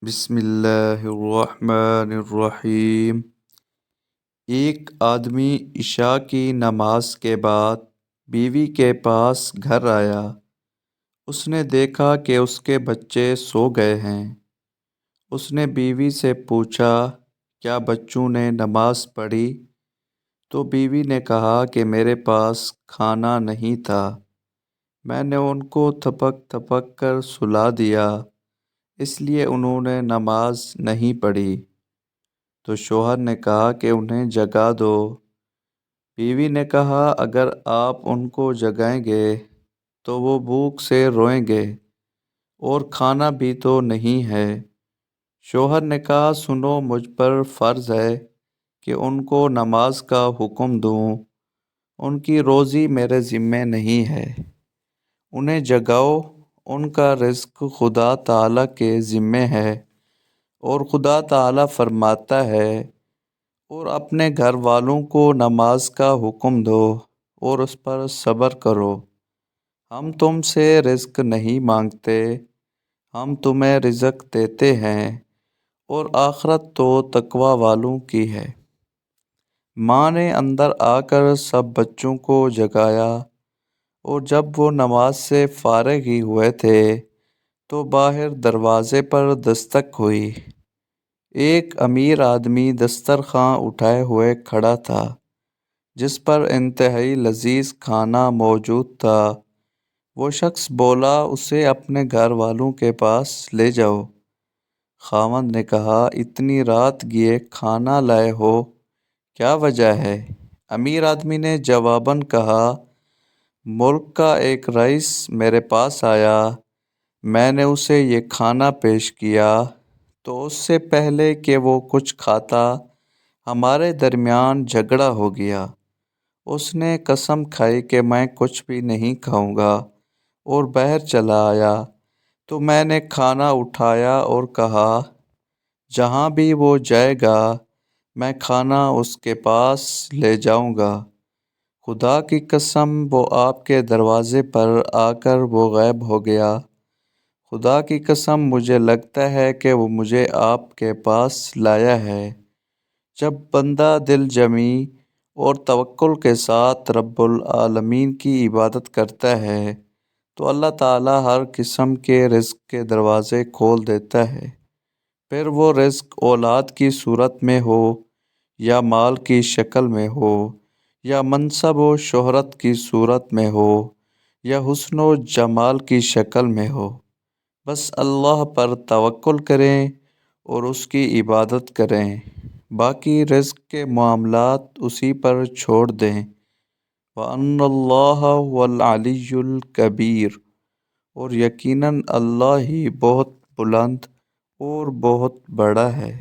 بسم اللہ الرحمن الرحیم۔ ایک آدمی عشاء کی نماز کے بعد بیوی کے پاس گھر آیا۔ اس نے دیکھا کہ اس کے بچے سو گئے ہیں۔ اس نے بیوی سے پوچھا، کیا بچوں نے نماز پڑھی؟ تو بیوی نے کہا کہ میرے پاس کھانا نہیں تھا، میں نے ان کو تھپک تھپک کر سلا دیا، اس لیے انہوں نے نماز نہیں پڑھی۔ تو شوہر نے کہا کہ انہیں جگا دو۔ بیوی نے کہا، اگر آپ ان کو جگائیں گے تو وہ بھوک سے روئیں گے، اور کھانا بھی تو نہیں ہے۔ شوہر نے کہا، سنو، مجھ پر فرض ہے کہ ان کو نماز کا حکم دوں، ان کی روزی میرے ذمے نہیں ہے، انہیں جگاؤ، ان کا رزق خدا تعالیٰ کے ذمے ہے، اور خدا تعالیٰ فرماتا ہے، اور اپنے گھر والوں کو نماز کا حکم دو اور اس پر صبر کرو، ہم تم سے رزق نہیں مانگتے، ہم تمہیں رزق دیتے ہیں، اور آخرت تو تقوی والوں کی ہے۔ ماں نے اندر آ کر سب بچوں کو جگایا، اور جب وہ نماز سے فارغ ہی ہوئے تھے تو باہر دروازے پر دستک ہوئی۔ ایک امیر آدمی دسترخواں اٹھائے ہوئے کھڑا تھا، جس پر انتہائی لذیذ کھانا موجود تھا۔ وہ شخص بولا، اسے اپنے گھر والوں کے پاس لے جاؤ۔ خاوند نے کہا، اتنی رات گئے کھانا لائے ہو، کیا وجہ ہے؟ امیر آدمی نے جواباً کہا، ملک کا ایک رئیس میرے پاس آیا، میں نے اسے یہ کھانا پیش کیا تو اس سے پہلے کہ وہ کچھ کھاتا ہمارے درمیان جھگڑا ہو گیا۔ اس نے قسم کھائی کہ میں کچھ بھی نہیں کھاؤں گا، اور باہر چلا آیا تو میں نے کھانا اٹھایا اور کہا، جہاں بھی وہ جائے گا میں کھانا اس کے پاس لے جاؤں گا۔ خدا کی قسم، وہ آپ کے دروازے پر آ کر وہ غائب ہو گیا۔ خدا کی قسم، مجھے لگتا ہے کہ وہ مجھے آپ کے پاس لایا ہے۔ جب بندہ دل جمی اور توکل کے ساتھ رب العالمین کی عبادت کرتا ہے تو اللہ تعالیٰ ہر قسم کے رزق کے دروازے کھول دیتا ہے، پھر وہ رزق اولاد کی صورت میں ہو، یا مال کی شکل میں ہو، یا منصب و شہرت کی صورت میں ہو، یا حسن و جمال کی شکل میں ہو۔ بس اللہ پر توکل کریں اور اس کی عبادت کریں، باقی رزق کے معاملات اسی پر چھوڑ دیں۔ وَأَنَّ اللَّهَ هُوَ الْعَلِيُّ الْكَبِيرُ، اور یقیناً اللہ ہی بہت بلند اور بہت بڑا ہے۔